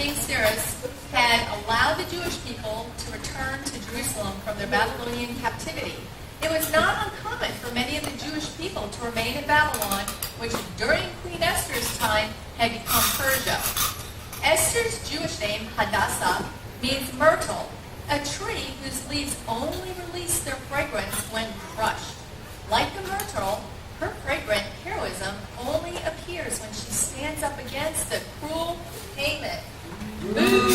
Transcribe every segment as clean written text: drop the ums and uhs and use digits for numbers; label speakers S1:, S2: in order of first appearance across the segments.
S1: King Cyrus had allowed the Jewish people to return to Jerusalem from their Babylonian captivity. It was not uncommon for many of the Jewish people to remain in Babylon, which during Queen Esther's time had become Persia. Esther's Jewish name, Hadassah, means myrtle, a tree whose leaves only release their fragrance when crushed. Like the myrtle, her fragrant heroism only appears when she stands up against the cruel Haman. Boo! Haman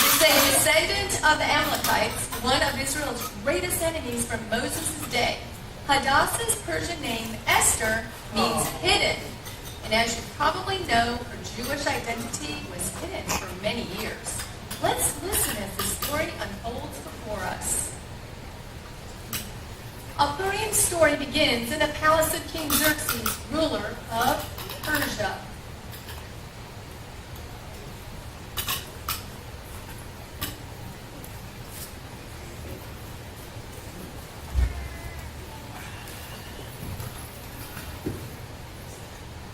S1: is a descendant of the Amalekites, one of Israel's greatest enemies from Moses' day. Hadassah's Persian name, Esther, means hidden. And as you probably know, her Jewish identity was hidden for many years. Let's listen as the story unfolds before us. A Purim story begins in the palace of King Xerxes, ruler of Persia.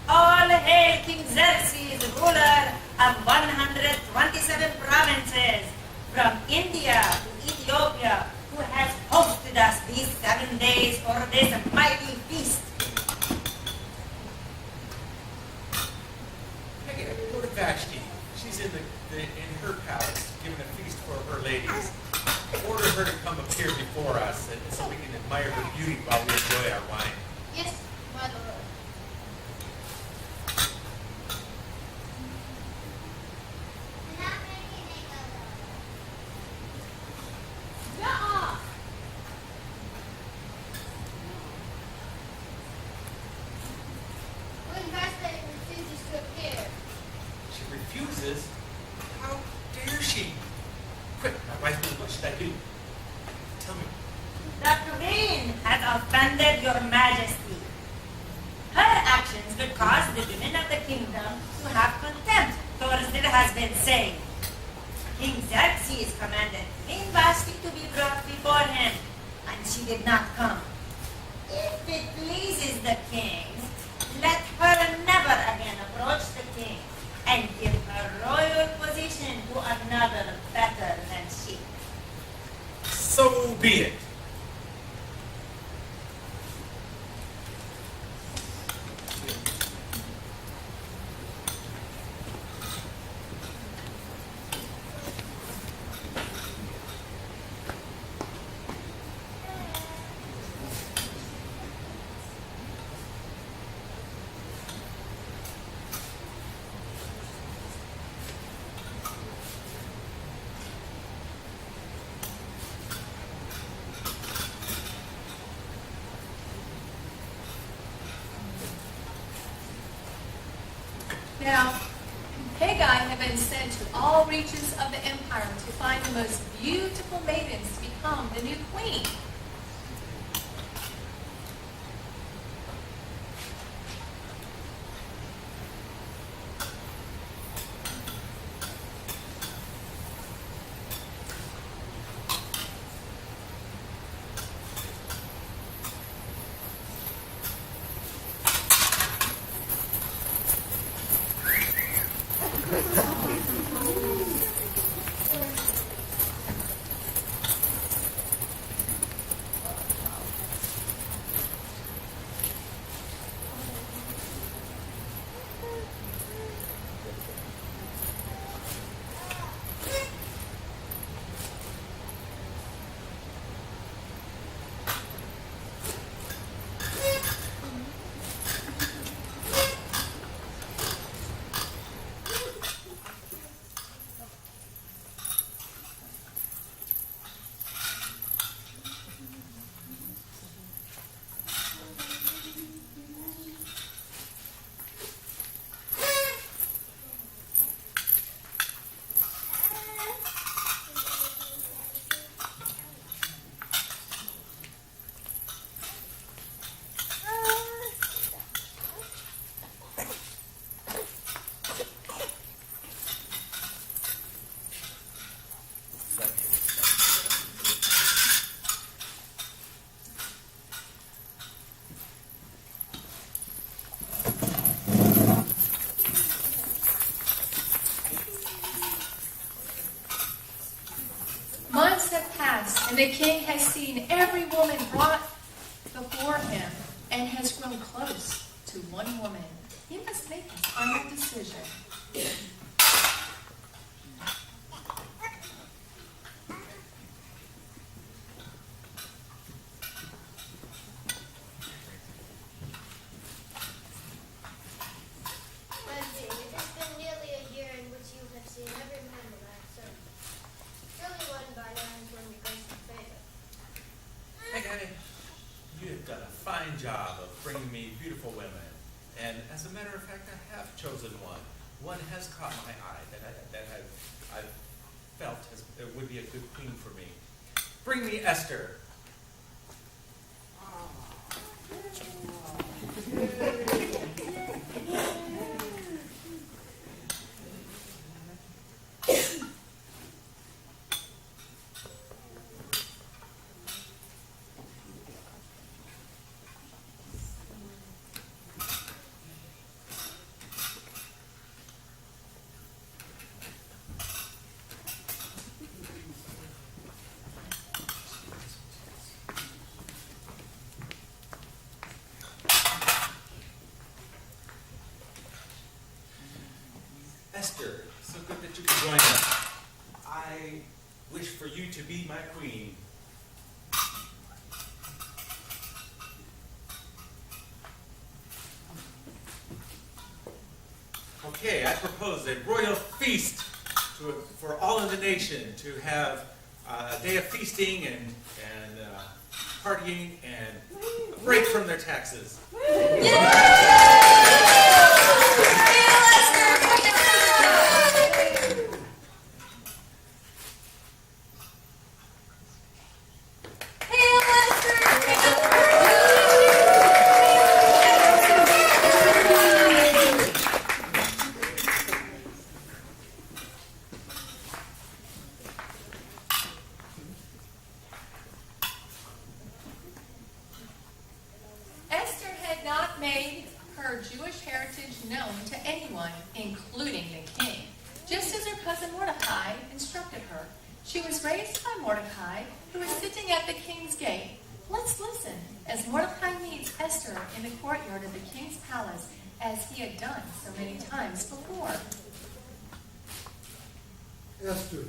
S2: All hail King Xerxes, ruler of 127 provinces, from India to Ethiopia, who has hosted us these 7 days for this mighty feast.
S3: Hey, go to Vashti. She's in her palace, giving a feast for her ladies. Order her to come appear before us, so we can admire her beauty while we enjoy our wine.
S4: Yes, my lord.
S3: She refuses? How dare she? Quick, my wife, what should I do? Tell me.
S2: The queen has offended your majesty. Her actions will cause the women of the kingdom to have contempt towards their husband, saying, King Xerxes commanded Queen Vashti to be brought before him, and she did not come. If it pleases the king, let her never again approach the king, and give her royal position to another better than she.
S3: So be it.
S1: Now, Haggai had been sent to all reaches of the empire to find the most beautiful maidens to become the new queen. The king has seen every woman brought before him and has grown close to one woman. He must make his final decision.
S4: Lindsay, it has been nearly a year in which you have seen every member I have served. Surely one by now has won your grace and favor.
S3: Hey, you have done a fine job of bringing me beautiful women. And as a matter of fact, I have chosen one. One has caught my eye that I've felt would be a good queen for me. Bring me Esther. Esther, so good that you could join us. I wish for you to be my queen. Okay, I propose a royal feast for all of the nation to have a day of feasting and partying and a break from their taxes.
S1: Esther had not made her Jewish heritage known to anyone, including the king, just as her cousin Mordecai instructed her. She was raised by Mordecai, who was sitting at the king's gate. Let's listen as Mordecai meets Esther in the courtyard of the king's palace, as he had done so many times before.
S5: Esther,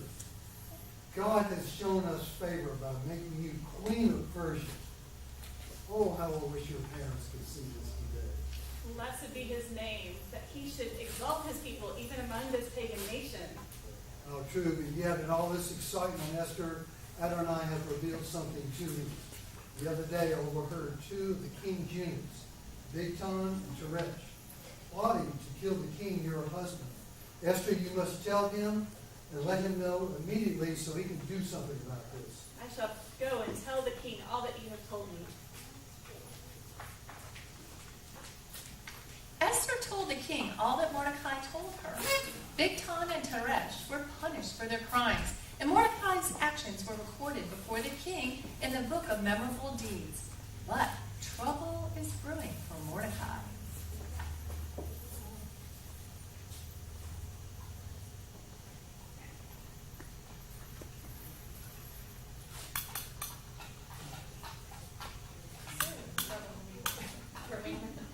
S5: God has shown us favor by making you queen of Persia. Oh, how I wish your parents could see this today.
S6: Blessed be his name, that he should exalt his people even among this pagan nation.
S5: Oh, true, but yet in all this excitement, Esther, Adonai has revealed something to me. The other day I overheard two of the king's eunuchs, Bigtan and Teresh, plotting to kill the king, your husband. Esther, you must tell him and let him know immediately so he can do something about this.
S6: I shall go and tell the king all that you have told me.
S1: Esther told the king all that Mordecai told her. Bigtan and Teresh were punished for their crimes, and Mordecai's actions were recorded before the king in the book of memorable deeds. But trouble is brewing for Mordecai.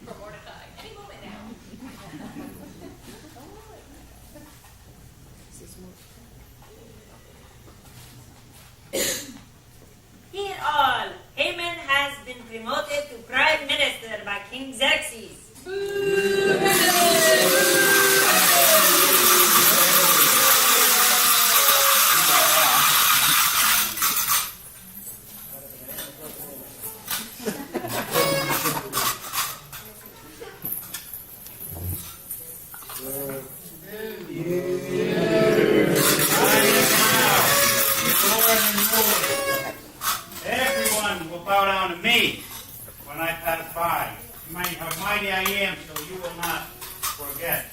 S1: For Mordecai. Any moment now.
S2: Hear all, Haman has been promoted to prime minister by King Xerxes.
S7: Everyone will bow down to me when I pass by. How mighty I am, so you will not forget.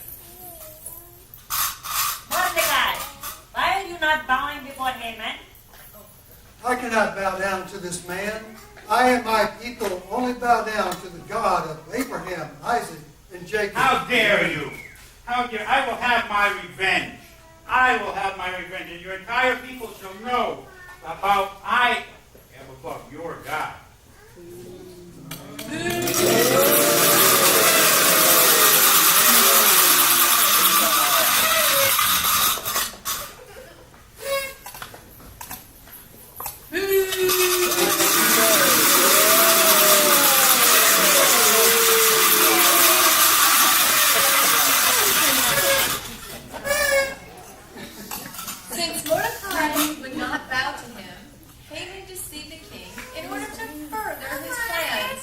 S2: Mordecai, why are you not bowing before Haman?
S5: I cannot bow down to this man. I and my people only bow down to the God of Abraham, Isaac, and Jacob.
S7: How dare you? How dare I will have my revenge. I will have my revenge, and your entire people shall know about above your God.
S1: Since Mordecai would not bow to him, Haman deceived the king in order to further his plans.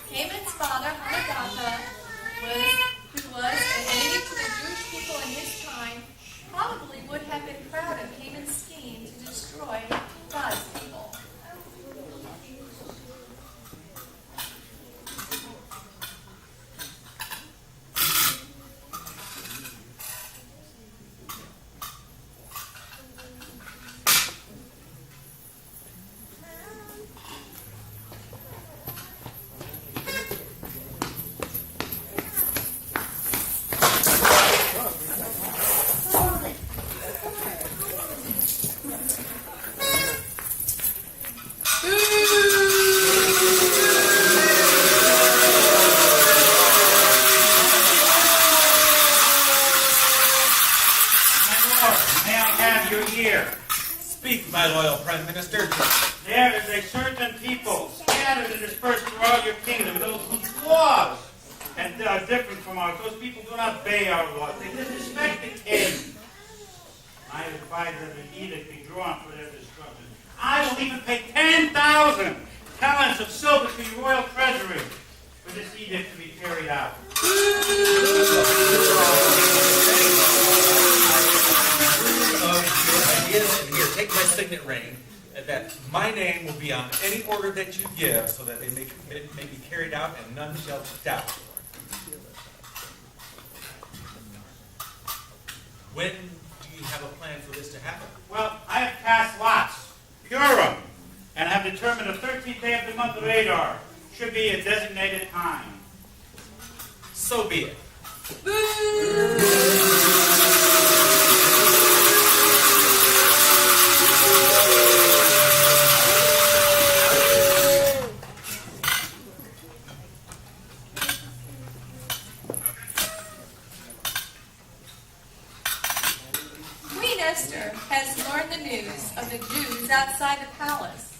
S1: Haman's father, Hammedatha, who was an enemy to the Jewish people in his time, probably would have been proud of Haman's scheme to destroy God's people.
S7: May I have your ear?
S3: Speak, my loyal Prime Minister.
S7: There is a certain people scattered and dispersed throughout your kingdom, those whose laws and are different from ours. Those people do not obey our laws. They disrespect the king. I advise that an edict be drawn for their destruction. I will even pay 10,000 talents of silver to your royal treasury for this edict to be carried out.
S3: Here, take my signet ring, that my name will be on any order that you give, so that it may be carried out and none shall doubt. When do you have a plan for this to happen?
S7: Well, I have cast lots, Purim, and have determined the 13th day of the month of Adar should be a designated time.
S3: So be it.
S1: Queen Esther has learned the news of the Jews outside the palace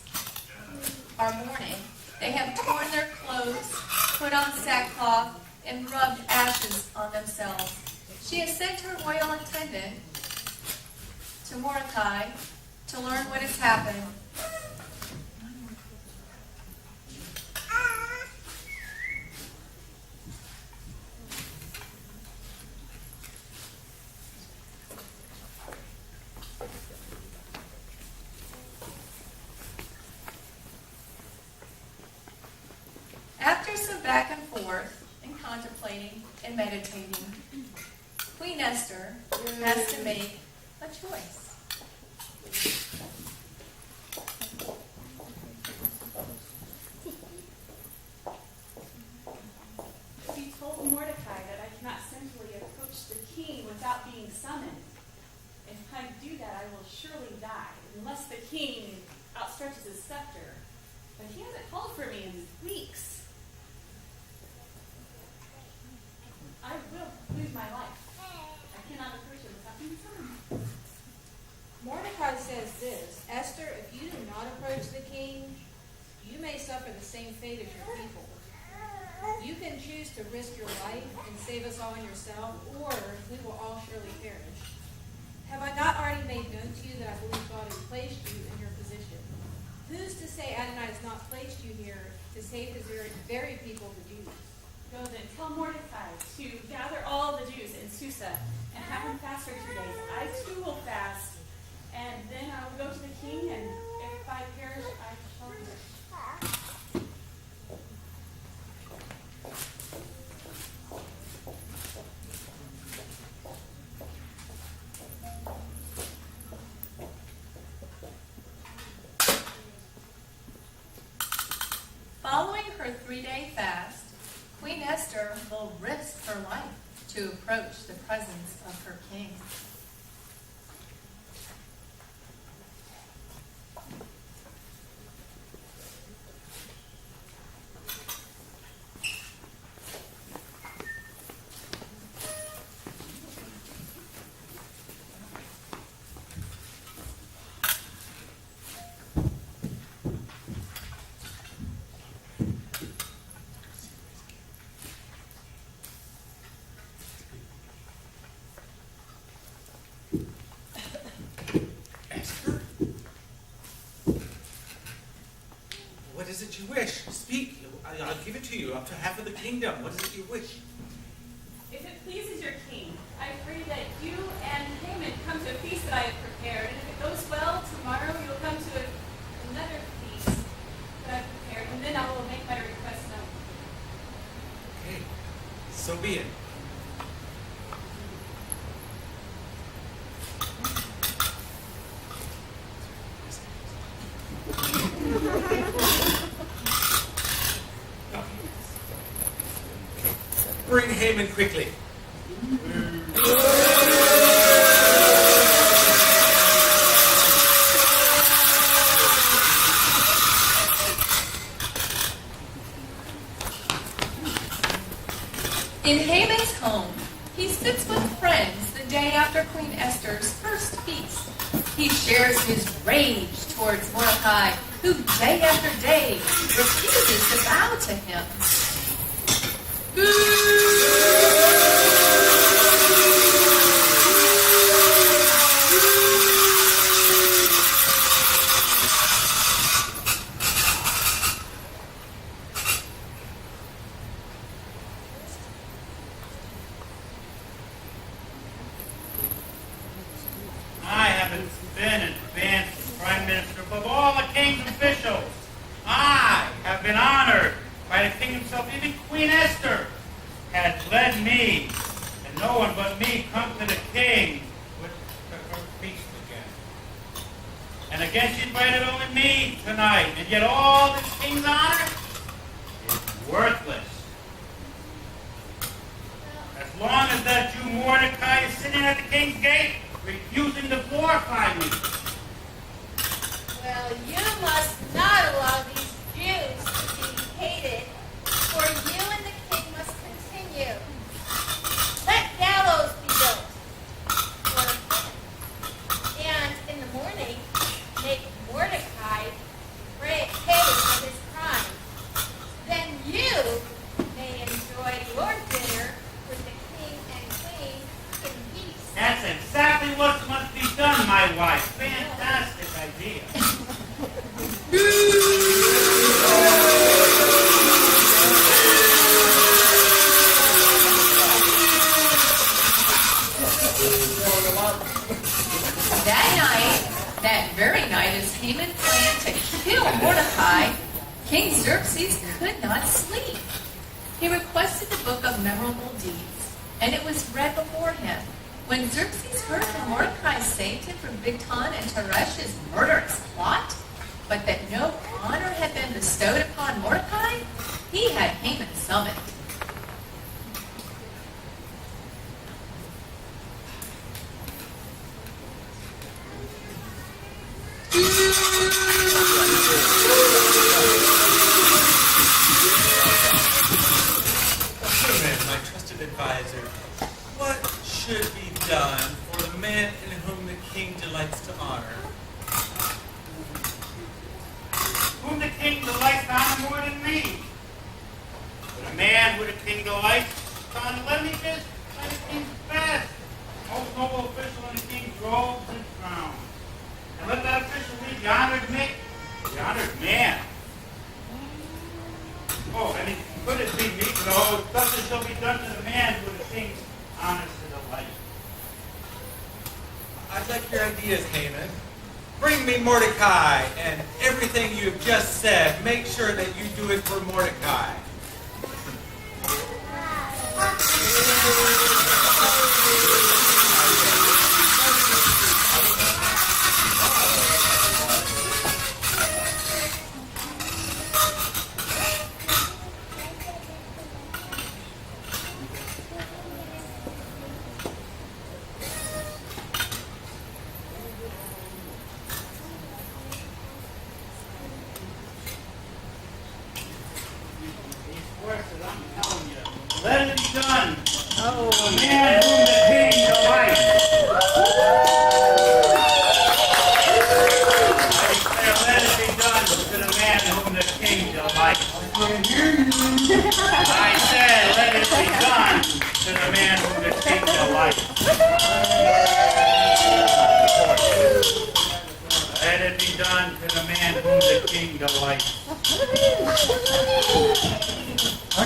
S1: are mourning. They have torn their clothes, put on sackcloth, and rubbed ashes on themselves. She has sent her royal attendant to Mordecai to learn what has happened. After some back and forth and contemplating and meditating, Queen Esther has to make a choice.
S6: He told Mordecai that I cannot simply approach the king without being summoned. If I do that, I will surely die, unless the king outstretches his scepter. But he hasn't called for me in weeks. I will lose my life. I cannot approach him without being summoned.
S8: Mordecai says this, Esther, if you do not approach the king, you may suffer the same fate as your people. You can choose to risk your life and save us all and yourself, or we will all surely perish. Have I not already made known to you that I believe God has placed you in your position? Who's to say Adonai has not placed you here to save his very people, the Jews?
S6: Go then, tell Mordecai to gather all the Jews in Susa and have him fast for 2 days. I too will fast, and then I will go to the king, and if I perish, I shall perish.
S1: Following her 3-day fast, Queen Esther will risk her life to approach the presence of her king.
S3: wish? Speak. I'll give it to you, up to half of the kingdom. What is it you wish?
S6: If it pleases your king, I pray that you and Haman come to a feast that I have prepared. And if it goes well, tomorrow you'll come to another feast that I've prepared. And then I will make my request known.
S3: Okay, so be it. Bring Haman quickly.
S1: In Haman's home, he sits with friends the day after Queen Esther's first feast. He shares his rage towards Mordecai, who day after day refuses to bow to him.
S7: I haven't been advanced as Prime Minister above all the king's officials. I have been honored by the king himself. Even Queen Esther had led me, and no one but me come to the king with her feast again. And again she invited only me tonight, and yet all this king's honor is worthless. As long as that Jew Mordecai is sitting at the king's gate, refusing to glorify me.
S4: Well, you must not allow these Jews to be hated, for you and the king must continue. Let gallows be built for him. And in the morning, make Mordecai pay for his crime. Then you may enjoy your dinner with the king and queen in peace.
S7: That's exactly what must be done, my wife. Fantastic idea.
S1: That very night, as Haman planned to kill Mordecai, King Xerxes could not sleep. He requested the book of memorable deeds, and it was read before him. When Xerxes heard that Mordecai saved him from Bigtan and Teresh's murderous plot, but that no honor had been bestowed upon Mordecai, he had Haman summoned.
S3: Haman, my trusted advisor, what should be done for the man in whom the king delights to honor?
S7: Whom the king delights to honor more than me? But a man who the king delights to honor, let me just by the king's best. Most noble official in the king's robes and crown. And let that official lead the honored man. Oh, and could it be me? No, justice shall be done to the man who the king honors to delight.
S3: I'd like your ideas, Haman. Bring me Mordecai, and everything you've just said, make sure that you do it for Mordecai.
S7: Let it be done. Oh, the man whom the king delights. I declare, let it be done to the man whom the king delights. I said, let it be done to the man whom the king delights. Let it be done to the man whom the king delights.
S5: I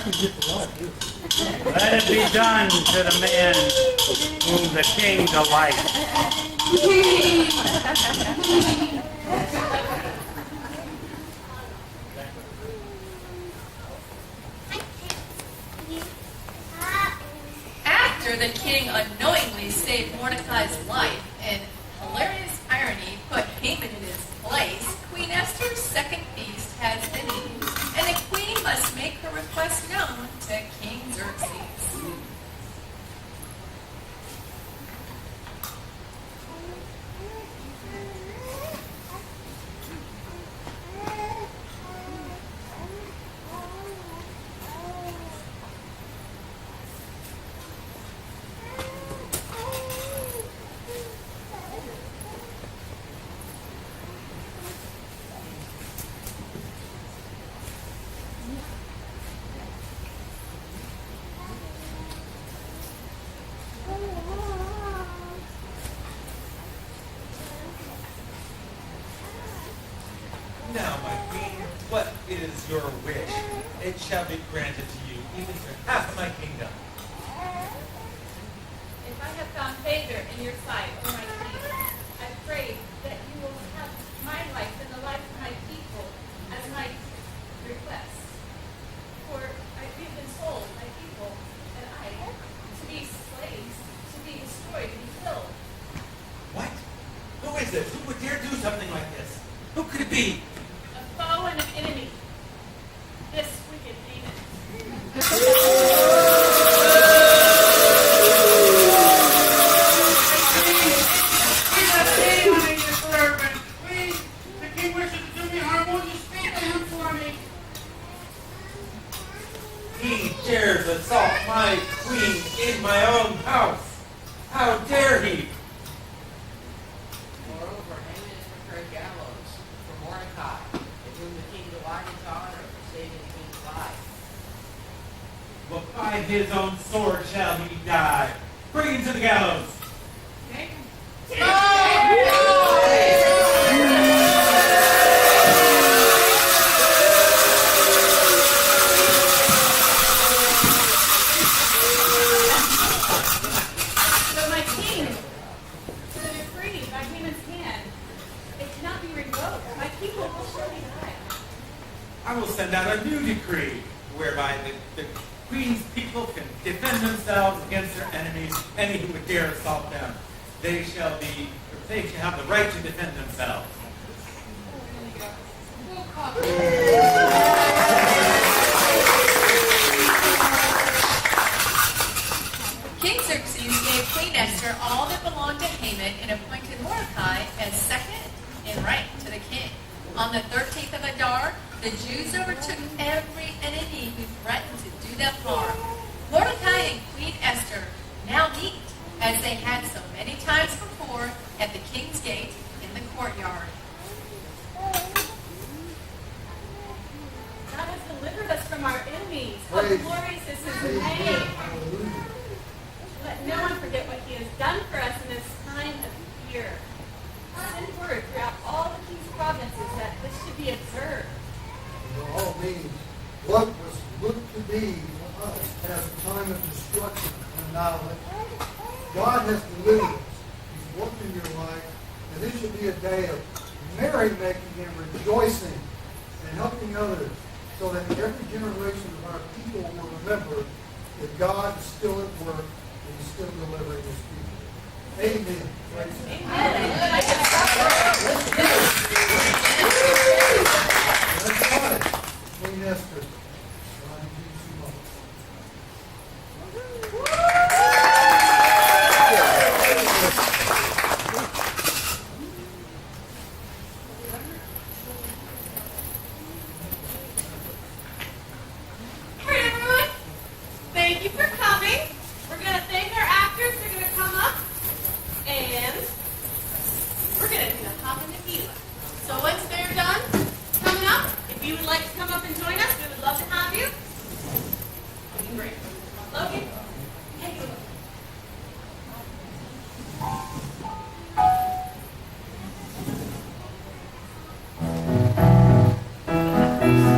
S5: can get the light here.
S7: Let it be done to the man whom the king delights.
S1: After the king unknowingly saved Mordecai's life and hilarious irony put Haman in his place, Queen Esther's second feast has been eaten, and the queen must make her request known to King Xerxes.
S3: Now, my queen, what is your wish? It shall be granted to you, even to half my kingdom.
S6: If I have found favor in your sight, O my king, I pray that you will have my life and the life of my people as my request. For we have been sold, my people and I, to be slaves, to be destroyed, to be killed.
S3: What? Who is this? Who would dare do something like this? Who could it be?
S6: A foe and an enemy. This wicked Haman.
S7: The king wishes to do me harm. Won't you speak to him for me?
S3: He dares assault my queen in my own house. How dare he?
S9: Moreover, Haman has prepared gallows for Mordecai, in whom the king delighted to honor for saving the king's life.
S3: But by his own sword shall he die. Bring him to the gallows.
S6: But my king, the decree by Haman's hand, it cannot be revoked. My people will surely die.
S3: I will send out a new decree whereby the queen's people can defend themselves against their enemies, any who would dare assault them. They shall have the right to defend themselves.
S1: King Xerxes gave Queen Esther all that belonged to Haman and appointed Mordecai as second in rank to the king. On the 13th of Adar, the Jews overtook every enemy who threatened to do them harm. Mordecai and Queen Esther now meet, as they had so many times before, at the king's gate in the courtyard.
S6: God has delivered us from our enemies. How
S5: Praise.
S6: glorious is his
S5: Praise God.
S6: name.
S5: Hallelujah.
S6: Let no one forget what he has done for us in this time of fear. Send word throughout all the king's provinces that this should be observed.
S5: It all means what was looked to be for us as a time of destruction and annihilation. God has delivered us. He's worked in your life, and this should be a day of merrymaking and rejoicing and helping others, so that every generation of our people will remember that God is still at work and He's still delivering His people. Amen. Praise God. That's right. Queen Esther. God, you do so much.
S6: All right, everyone. Thank you for coming. We're going to thank our actors. They're going to come up. And we're going to do the hop and the gila. So once they're done coming up, if you would like to come up and join us, we would love to have you. Great. Logan, take it away.
S5: Praise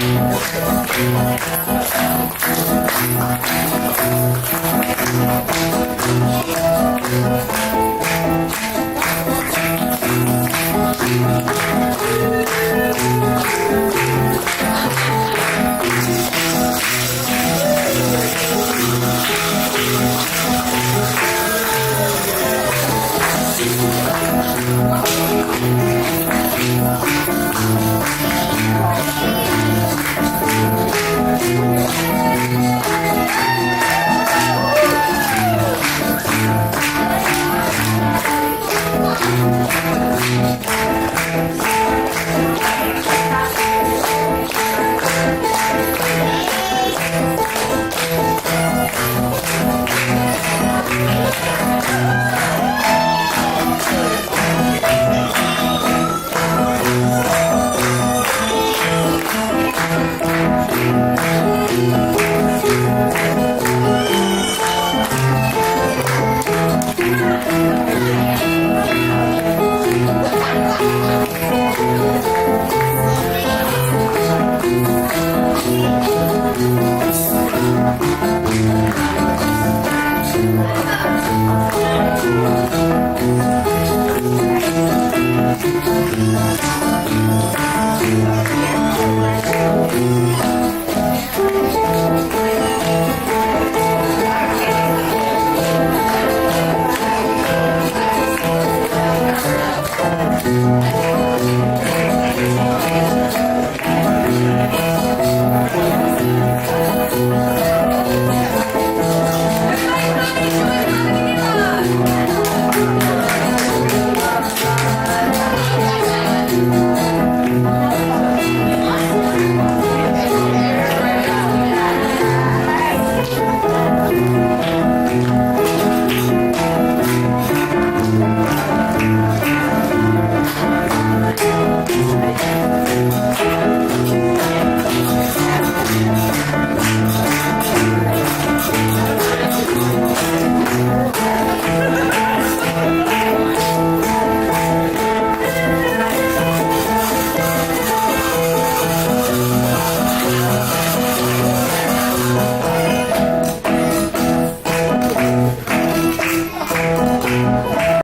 S4: Thank you.